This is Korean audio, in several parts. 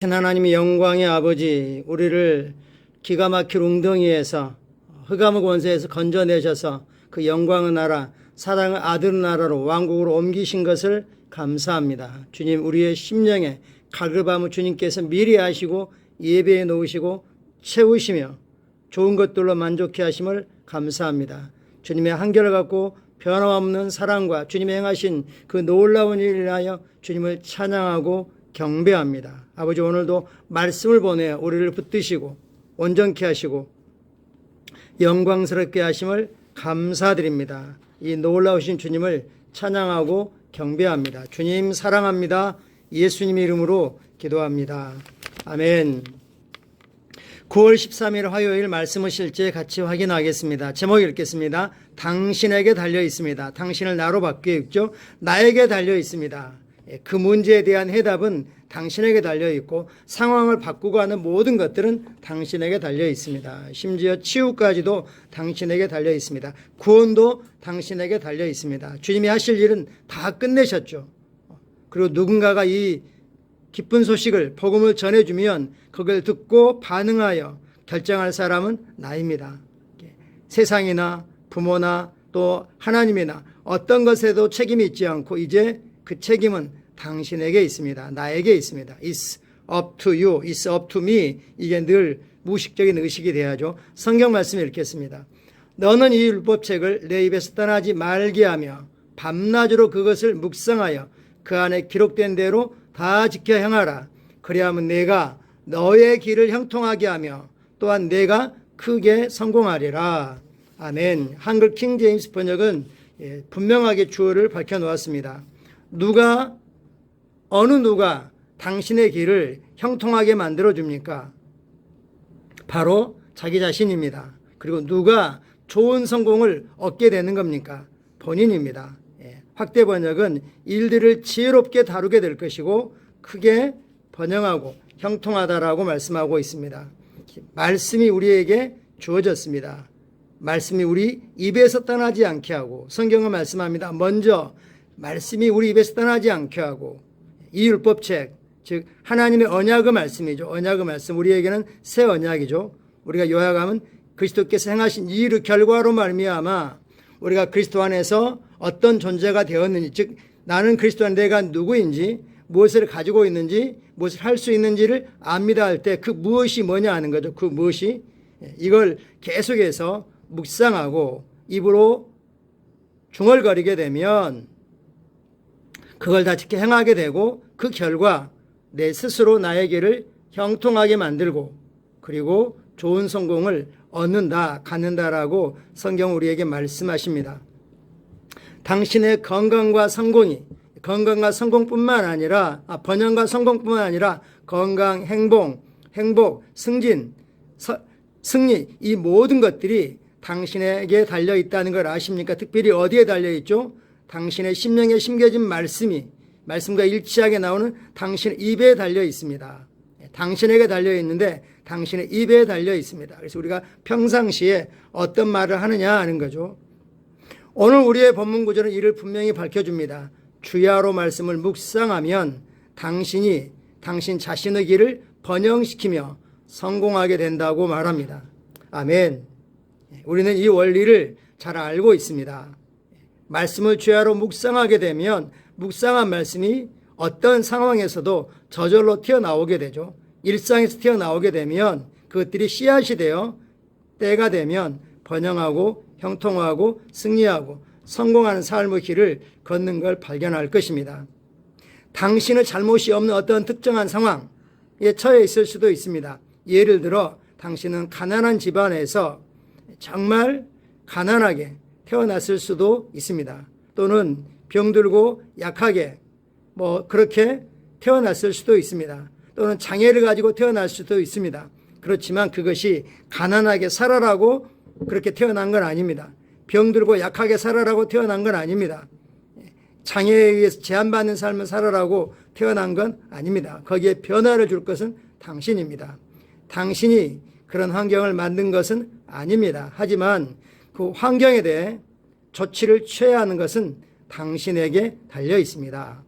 하나님의 영광의 아버지, 우리를 기가 막힐 웅덩이에서 흑암의 권세에서 건져내셔서 그 영광의 나라, 사랑의 아들 나라로 왕국으로 옮기신 것을 감사합니다. 주님, 우리의 심령에 갈급함을 주님께서 미리 아시고 예배해 놓으시고 채우시며 좋은 것들로 만족해 하심을 감사합니다. 주님의 한결같고 변함없는 사랑과 주님의 행하신 그 놀라운 일을 인하여 주님을 찬양하고 경배합니다. 아버지, 오늘도 말씀을 보내어 우리를 붙드시고 온전케 하시고 영광스럽게 하심을 감사드립니다. 이 놀라우신 주님을 찬양하고 경배합니다. 주님 사랑합니다. 예수님 이름으로 기도합니다. 아멘. 9월 13일 화요일 말씀의 실제 같이 확인하겠습니다. 제목 읽겠습니다. 당신에게 달려 있습니다. 당신을 나로 바뀌어 읽죠. 나에게 달려 있습니다. 그 문제에 대한 해답은 당신에게 달려 있고 상황을 바꾸고 하는 모든 것들은 당신에게 달려 있습니다. 심지어 치유까지도 당신에게 달려 있습니다. 구원도 당신에게 달려 있습니다. 주님이 하실 일은 다 끝내셨죠. 그리고 누군가가 이 기쁜 소식을 복음을 전해주면 그걸 듣고 반응하여 결정할 사람은 나입니다. 세상이나 부모나 또 하나님이나 어떤 것에도 책임이 있지 않고 이제 그 책임은 당신에게 있습니다. 나에게 있습니다. It's up to you. It's up to me. 이게 늘 무의식적인 의식이 돼야죠. 성경 말씀 읽겠습니다. 너는 이 율법책을 내 입에서 떠나지 말게 하며 밤낮으로 그것을 묵상하여 그 안에 기록된 대로 다 지켜 행하라. 그리하면 내가 너의 길을 형통하게 하며 또한 내가 크게 성공하리라. 아멘. 한글 킹 제임스 번역은 분명하게 주어를 밝혀놓았습니다. 어느 누가 당신의 길을 형통하게 만들어줍니까? 바로 자기 자신입니다. 그리고 누가 좋은 성공을 얻게 되는 겁니까? 본인입니다. 확대 번역은 일들을 지혜롭게 다루게 될 것이고 크게 번영하고 형통하다라고 말씀하고 있습니다. 말씀이 우리에게 주어졌습니다. 말씀이 우리 입에서 떠나지 않게 하고 성경은 말씀합니다. 먼저 말씀이 우리 입에서 떠나지 않게 하고 이 율법책, 즉 하나님의 언약의 말씀이죠. 언약의 말씀, 우리에게는 새 언약이죠. 우리가 요약하면 그리스도께서 행하신 이 일의 결과로 말미암아 우리가 그리스도 안에서 어떤 존재가 되었는지, 즉 나는 그리스도 안에 내가 누구인지, 무엇을 가지고 있는지, 무엇을 할 수 있는지를 압니다 할 때 그 무엇이 뭐냐 하는 거죠. 그 무엇이, 이걸 계속해서 묵상하고 입으로 중얼거리게 되면 그걸 다 지켜 행하게 되고 그 결과 내 스스로 나의 길을 형통하게 만들고 그리고 좋은 성공을 얻는다, 갖는다라고 성경 우리에게 말씀하십니다. 당신의 건강과 성공뿐만 아니라 번영과 성공뿐만 아니라 건강, 행복, 승진, 승리, 이 모든 것들이 당신에게 달려 있다는 걸 아십니까? 특별히 어디에 달려 있죠? 당신의 심령에 심겨진 말씀과 일치하게 나오는 당신의 입에 달려 있습니다. 당신에게 달려 있는데 당신의 입에 달려 있습니다. 그래서 우리가 평상시에 어떤 말을 하느냐 하는 거죠. 오늘 우리의 본문 구절은 이를 분명히 밝혀줍니다. 주야로 말씀을 묵상하면 당신 자신의 길을 번영시키며 성공하게 된다고 말합니다. 아멘. 우리는 이 원리를 잘 알고 있습니다. 말씀을 주야로 묵상하게 되면 묵상한 말씀이 어떤 상황에서도 저절로 튀어나오게 되죠. 일상에서 튀어나오게 되면 그것들이 씨앗이 되어 때가 되면 번영하고 형통하고 승리하고 성공하는 삶의 길을 걷는 걸 발견할 것입니다. 당신의 잘못이 없는 어떤 특정한 상황에 처해 있을 수도 있습니다. 예를 들어 당신은 가난한 집안에서 정말 가난하게 태어났을 수도 있습니다. 또는 병들고 약하게 그렇게 태어났을 수도 있습니다. 또는 장애를 가지고 태어날 수도 있습니다. 그렇지만 그것이 가난하게 살아라고 그렇게 태어난 건 아닙니다. 병들고 약하게 살아라고 태어난 건 아닙니다. 장애에 의해서 제한받는 삶을 살아라고 태어난 건 아닙니다. 거기에 변화를 줄 것은 당신입니다. 당신이 그런 환경을 만든 것은 아닙니다. 하지만 그 환경에 대해 조치를 취해야 하는 것은 당신에게 달려 있습니다.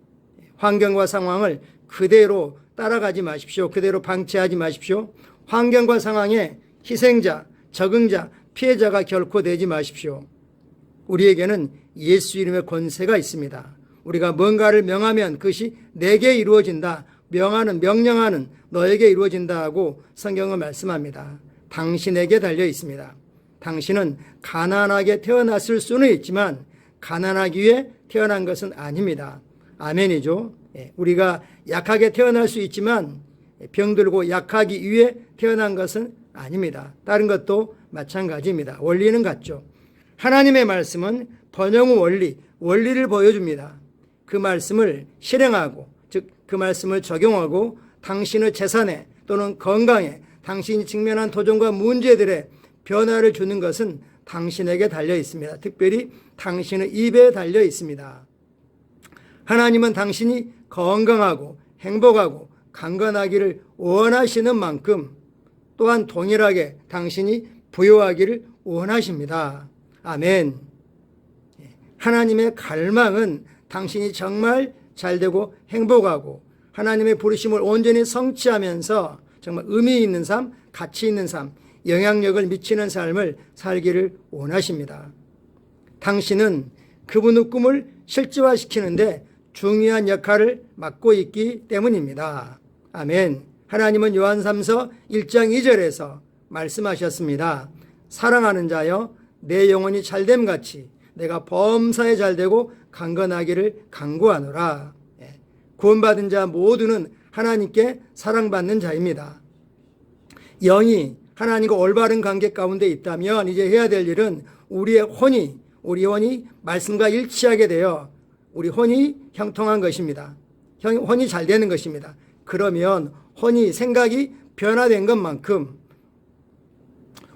환경과 상황을 그대로 따라가지 마십시오. 그대로 방치하지 마십시오. 환경과 상황에 희생자, 적응자, 피해자가 결코 되지 마십시오. 우리에게는 예수 이름의 권세가 있습니다. 우리가 뭔가를 명하면 그것이 내게 이루어진다. 명령하는 너에게 이루어진다 하고 성경은 말씀합니다. 당신에게 달려 있습니다. 당신은 가난하게 태어났을 수는 있지만 가난하기 위해 태어난 것은 아닙니다. 아멘이죠. 우리가 약하게 태어날 수 있지만 병들고 약하기 위해 태어난 것은 아닙니다. 다른 것도 마찬가지입니다. 원리는 같죠. 하나님의 말씀은 번영 후 원리를 보여줍니다. 그 말씀을 실행하고, 즉 그 말씀을 적용하고 당신의 재산에 또는 건강에 당신이 직면한 도전과 문제들의 변화를 주는 것은 당신에게 달려 있습니다. 특별히 당신의 입에 달려 있습니다. 하나님은 당신이 건강하고 행복하고 강건하기를 원하시는 만큼 또한 동일하게 당신이 부유하기를 원하십니다. 아멘. 하나님의 갈망은 당신이 정말 잘되고 행복하고 하나님의 부르심을 온전히 성취하면서 정말 의미 있는 삶, 가치 있는 삶, 영향력을 미치는 삶을 살기를 원하십니다. 당신은 그분의 꿈을 실제화시키는데 중요한 역할을 맡고 있기 때문입니다. 아멘. 하나님은 요한3서 1장 2절에서 말씀하셨습니다. 사랑하는 자여 내 영혼이 잘됨 같이 내가 범사에 잘되고 강건하기를 간구하노라. 구원받은 자 모두는 하나님께 사랑받는 자입니다. 영이 하나님과 올바른 관계 가운데 있다면 이제 해야 될 일은 우리 혼이 말씀과 일치하게 되어 우리 혼이 형통한 것입니다. 혼이 잘 되는 것입니다. 그러면 혼이 생각이 변화된 것만큼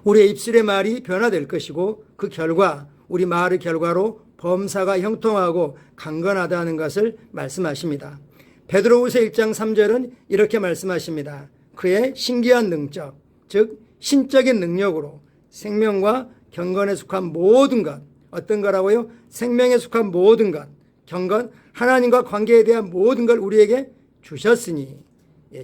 우리의 입술의 말이 변화될 것이고 그 결과 우리 말의 결과로 범사가 형통하고 강건하다는 것을 말씀하십니다. 베드로후서 1장 3절은 이렇게 말씀하십니다. 그의 신기한 능적, 즉 신적인 능력으로 생명과 경건에 속한 모든 것, 어떤 거라고요? 생명에 속한 모든 것, 경건, 하나님과 관계에 대한 모든 걸 우리에게 주셨으니,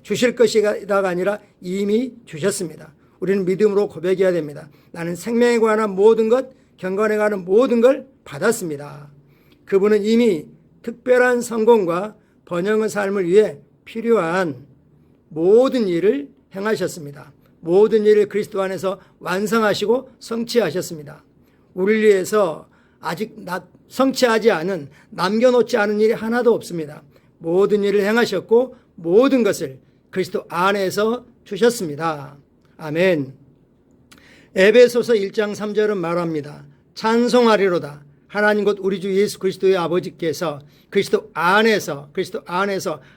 주실 것이다가 아니라 이미 주셨습니다. 우리는 믿음으로 고백해야 됩니다. 나는 생명에 관한 모든 것, 경건에 관한 모든 걸 받았습니다. 그분은 이미 특별한 성공과 번영의 삶을 위해 필요한 모든 일을 행하셨습니다. 모든 일을 그리스도 안에서 완성하시고 성취하셨습니다. 우리를 위해서 아직 성취하지 않은, 남겨놓지 않은 일이 하나도 없습니다. 모든 일을 행하셨고 모든 것을 그리스도 안에서 주셨습니다. 아멘. 에베소서 1장 3절은 말합니다. 찬송하리로다. 하나님 곧 우리 주 예수 그리스도의 아버지께서 그리스도 안에서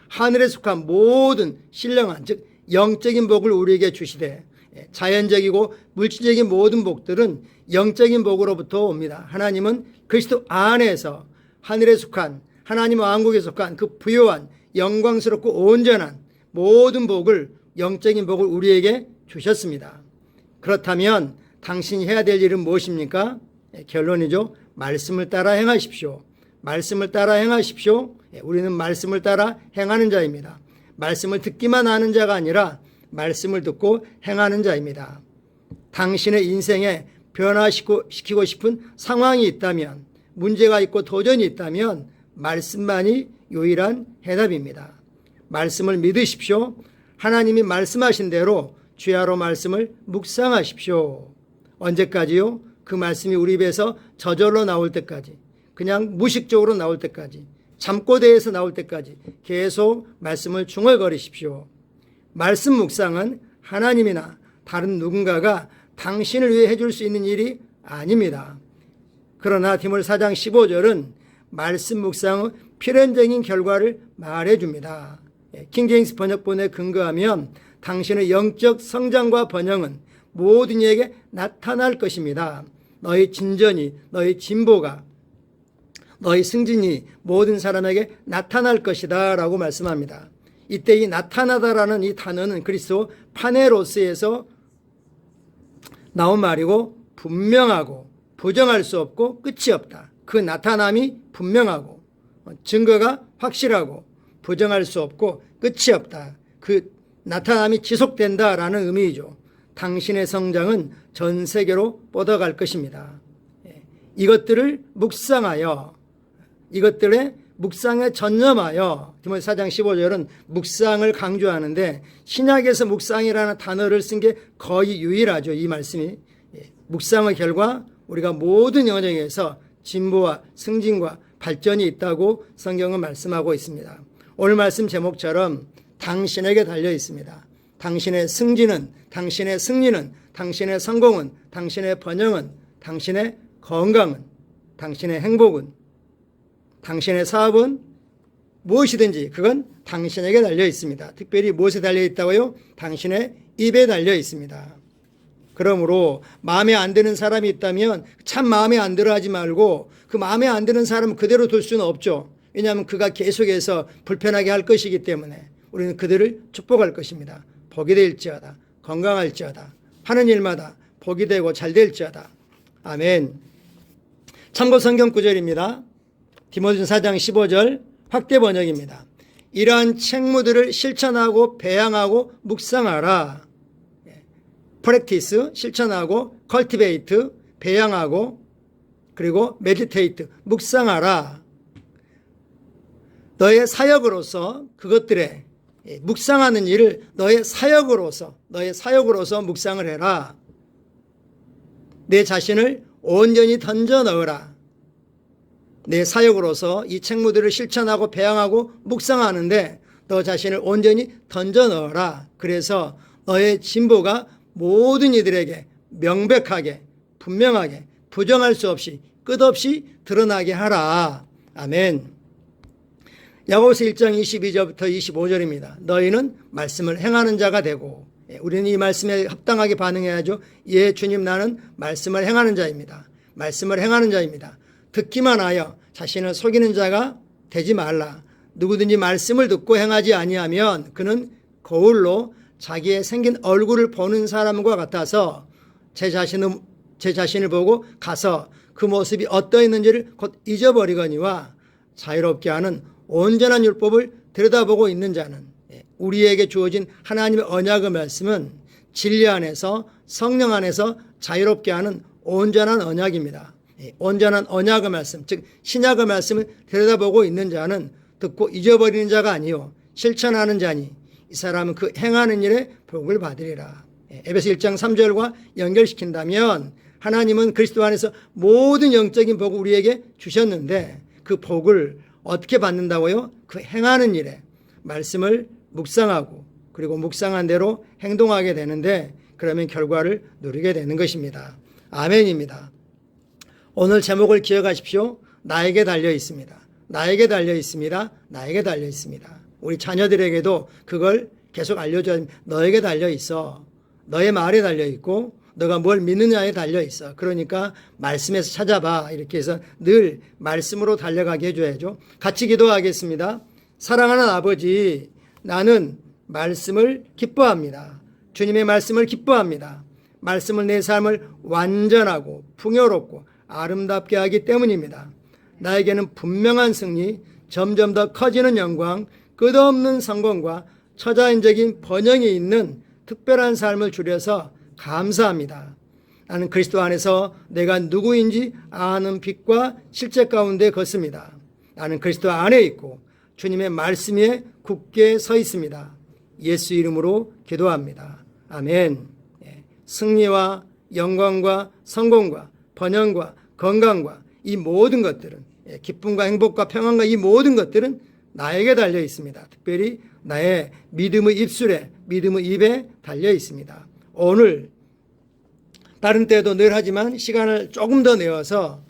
하늘에 속한 모든 신령한, 즉 영적인 복을 우리에게 주시되, 자연적이고 물질적인 모든 복들은 영적인 복으로부터 옵니다. 하나님은 그리스도 안에서 하늘에 속한, 하나님 왕국에 속한 그 부요한 영광스럽고 온전한 모든 복을, 영적인 복을 우리에게 주셨습니다. 그렇다면 당신이 해야 될 일은 무엇입니까? 결론이죠. 말씀을 따라 행하십시오. 말씀을 따라 행하십시오. 우리는 말씀을 따라 행하는 자입니다. 말씀을 듣기만 하는 자가 아니라 말씀을 듣고 행하는 자입니다. 당신의 인생에 변화시키고 싶은 상황이 있다면, 문제가 있고 도전이 있다면 말씀만이 유일한 해답입니다. 말씀을 믿으십시오. 하나님이 말씀하신 대로 주야로 말씀을 묵상하십시오. 언제까지요? 그 말씀이 우리 입에서 저절로 나올 때까지, 그냥 무식적으로 나올 때까지, 잠꼬대에서 나올 때까지 계속 말씀을 중얼거리십시오. 말씀 묵상은 하나님이나 다른 누군가가 당신을 위해 해줄 수 있는 일이 아닙니다. 그러나 디모데 4장 15절은 말씀 묵상의 필연적인 결과를 말해줍니다. 킹제임스 번역본에 근거하면 당신의 영적 성장과 번영은 모든 이에게 나타날 것입니다. 너희 진전이, 너희 진보가, 너희 승진이 모든 사람에게 나타날 것이다 라고 말씀합니다. 이때 이 나타나다라는 이 단어는 그리스도 파네로스에서 나온 말이고, 분명하고 부정할 수 없고 끝이 없다. 그 나타남이 분명하고 증거가 확실하고 부정할 수 없고 끝이 없다. 그 나타남이 지속된다라는 의미이죠. 당신의 성장은 전 세계로 뻗어갈 것입니다. 이것들을 묵상하여, 이것들의 묵상에 전념하여, 디모데 4장 15절은 묵상을 강조하는데 신약에서 묵상이라는 단어를 쓴 게 거의 유일하죠. 이 말씀이. 묵상의 결과 우리가 모든 영역에서 진보와 승진과 발전이 있다고 성경은 말씀하고 있습니다. 오늘 말씀 제목처럼 당신에게 달려 있습니다. 당신의 승진은, 당신의 승리는, 당신의 성공은, 당신의 번영은, 당신의 건강은, 당신의 행복은, 당신의 사업은 무엇이든지 그건 당신에게 달려 있습니다. 특별히 무엇에 달려 있다고요? 당신의 입에 달려 있습니다. 그러므로 마음에 안 드는 사람이 있다면 참 마음에 안 들어 하지 말고 그 마음에 안 드는 사람은 그대로 둘 수는 없죠. 왜냐하면 그가 계속해서 불편하게 할 것이기 때문에 우리는 그들을 축복할 것입니다. 복이 될지어다, 건강할지어다, 하는 일마다 복이 되고 잘 될지어다. 아멘. 참고 성경 구절입니다. 디모데전서 4장 15절 확대 번역입니다. 이러한 책무들을 실천하고 배양하고 묵상하라. 프랙티스 실천하고 컬티베이트 배양하고 그리고 메디테이트 묵상하라. 너의 사역으로서 그것들에 묵상하는 일을 너의 사역으로서 묵상을 해라. 내 자신을 온전히 던져 넣으라. 내 사역으로서 이 책무들을 실천하고 배양하고 묵상하는데 너 자신을 온전히 던져 넣어라. 그래서 너의 진보가 모든 이들에게 명백하게 분명하게 부정할 수 없이 끝없이 드러나게 하라. 아멘. 야고보서 1장 22절부터 25절입니다. 너희는 말씀을 행하는 자가 되고, 우리는 이 말씀에 합당하게 반응해야죠. 예, 주님, 나는 말씀을 행하는 자입니다. 말씀을 행하는 자입니다. 듣기만 하여 자신을 속이는 자가 되지 말라. 누구든지 말씀을 듣고 행하지 아니하면 그는 거울로 자기의 생긴 얼굴을 보는 사람과 같아서 제 자신을 보고 가서 그 모습이 어떠했는지를 곧 잊어버리거니와 자유롭게 하는 온전한 율법을 들여다보고 있는 자는, 우리에게 주어진 하나님의 언약의 말씀은 진리 안에서 성령 안에서 자유롭게 하는 온전한 언약입니다. 온전한 언약의 말씀, 즉 신약의 말씀을 들여다보고 있는 자는 듣고 잊어버리는 자가 아니요 실천하는 자니 이 사람은 그 행하는 일에 복을 받으리라. 에베소 1장 3절과 연결시킨다면 하나님은 그리스도 안에서 모든 영적인 복을 우리에게 주셨는데 그 복을 어떻게 받는다고요? 그 행하는 일에 말씀을 묵상하고 그리고 묵상한 대로 행동하게 되는데 그러면 결과를 누리게 되는 것입니다. 아멘입니다. 오늘 제목을 기억하십시오. 나에게 달려 있습니다. 나에게 달려 있습니다. 나에게 달려 있습니다. 우리 자녀들에게도 그걸 계속 알려줘야 합니다. 너에게 달려 있어. 너의 말에 달려 있고 너가 뭘 믿느냐에 달려 있어. 그러니까 말씀에서 찾아봐. 이렇게 해서 늘 말씀으로 달려가게 해줘야죠. 같이 기도하겠습니다. 사랑하는 아버지, 나는 말씀을 기뻐합니다. 주님의 말씀을 기뻐합니다. 말씀을 내 삶을 완전하고 풍요롭고 아름답게 하기 때문입니다. 나에게는 분명한 승리, 점점 더 커지는 영광, 끝없는 성공과 처자인적인 번영이 있는 특별한 삶을 주려서 감사합니다. 나는 그리스도 안에서 내가 누구인지 아는 빛과 실제 가운데 걷습니다. 나는 그리스도 안에 있고 주님의 말씀 위에 굳게 서 있습니다. 예수 이름으로 기도합니다. 아멘. 승리와 영광과 성공과 번영과 건강과 이 모든 것들은, 기쁨과 행복과 평안과 이 모든 것들은 나에게 달려 있습니다. 특별히 나의 믿음의 입술에, 믿음의 입에 달려 있습니다. 오늘 다른 때도 늘 하지만 시간을 조금 더 내어서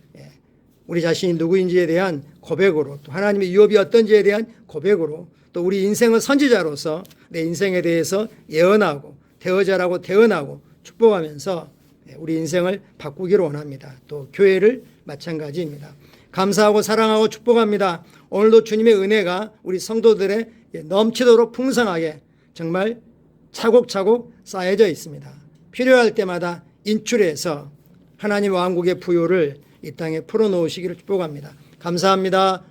우리 자신이 누구인지에 대한 고백으로, 또 하나님의 유업이 어떤지에 대한 고백으로, 또 우리 인생의 선지자로서 내 인생에 대해서 예언하고 대어자라고 태어나고 축복하면서 우리 인생을 바꾸기를 원합니다. 또 교회를 마찬가지입니다. 감사하고 사랑하고 축복합니다. 오늘도 주님의 은혜가 우리 성도들의 넘치도록 풍성하게 정말 차곡차곡 쌓여져 있습니다. 필요할 때마다 인출해서 하나님 왕국의 부요를 이 땅에 풀어놓으시기를 축복합니다. 감사합니다.